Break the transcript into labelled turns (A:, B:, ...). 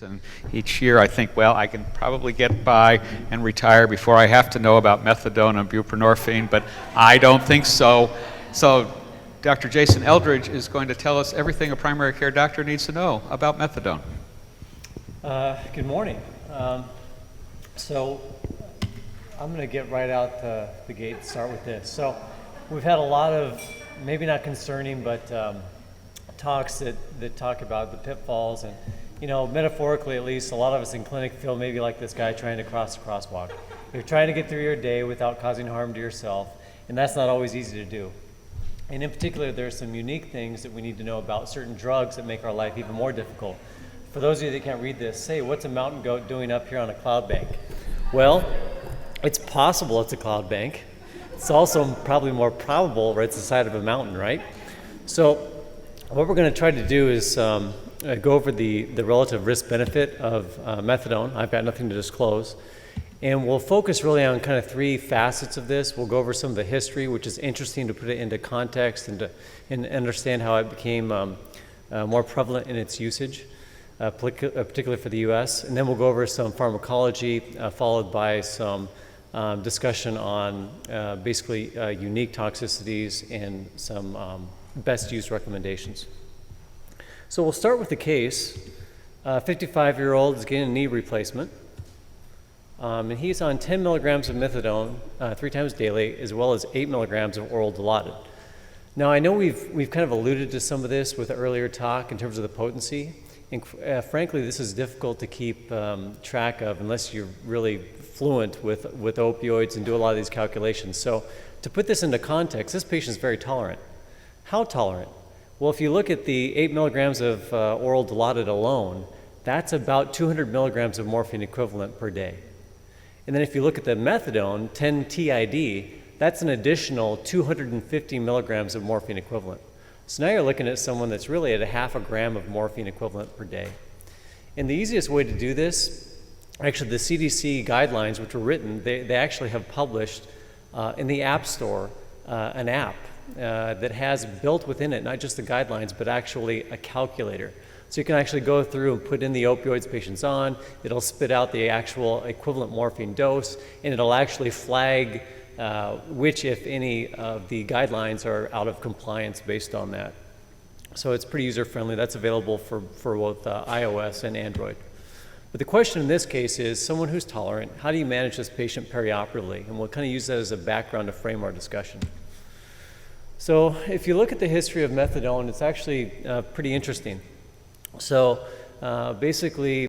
A: And each year I think, well, I can probably get by and retire before I have to know about methadone and buprenorphine, but I don't think so. So Dr. Jason Eldrige is going to tell us everything a primary care doctor needs to know about methadone.
B: Good morning. So I'm going to get right out the gate and start with this. So we've had a lot of, maybe not concerning, but talks that talk about the pitfalls, and you know, metaphorically at least, a lot of us in clinic feel maybe like this guy trying to cross a crosswalk. You're trying to get through your day without causing harm to yourself, and that's not always easy to do. And in particular, there are some unique things that we need to know about certain drugs that make our life even more difficult. For those of you that can't read this, say, what's a mountain goat doing up here on a cloud bank? Well, it's possible it's a cloud bank. It's also probably more probable right at the side of a mountain, right? So what we're going to try to do is go over the relative risk-benefit of methadone. I've got nothing to disclose. And we'll focus really on kind of three facets of this. We'll go over some of the history, which is interesting to put it into context and understand how it became more prevalent in its usage, particularly for the US. And then we'll go over some pharmacology, followed by some discussion on basically unique toxicities and some best use recommendations. So we'll start with the case. 55-year-old is getting a knee replacement. And he's on 10 milligrams of methadone 3 times daily, as well as 8 milligrams of oral Dilaudid. Now I know we've kind of alluded to some of this with the earlier talk in terms of the potency. And frankly, this is difficult to keep track of unless you're really fluent with opioids and do a lot of these calculations. So to put this into context, this patient is very tolerant. How tolerant? Well, if you look at the 8 milligrams of oral Dilaudid alone, that's about 200 milligrams of morphine equivalent per day. And then if you look at the methadone, 10 TID, that's an additional 250 milligrams of morphine equivalent. So now you're looking at someone that's really at a half a gram of morphine equivalent per day. And the easiest way to do this, actually the CDC guidelines, which were written, they actually have published in the App Store an app that has built within it not just the guidelines, but actually a calculator. So you can actually go through and put in the opioids patient's on, it'll spit out the actual equivalent morphine dose, and it'll actually flag which, if any, of the guidelines are out of compliance based on that. So it's pretty user-friendly. That's available for both iOS and Android. But the question in this case is, someone who's tolerant, how do you manage this patient perioperatively? And we'll kind of use that as a background to frame our discussion. So if you look at the history of methadone, it's actually pretty interesting. So basically,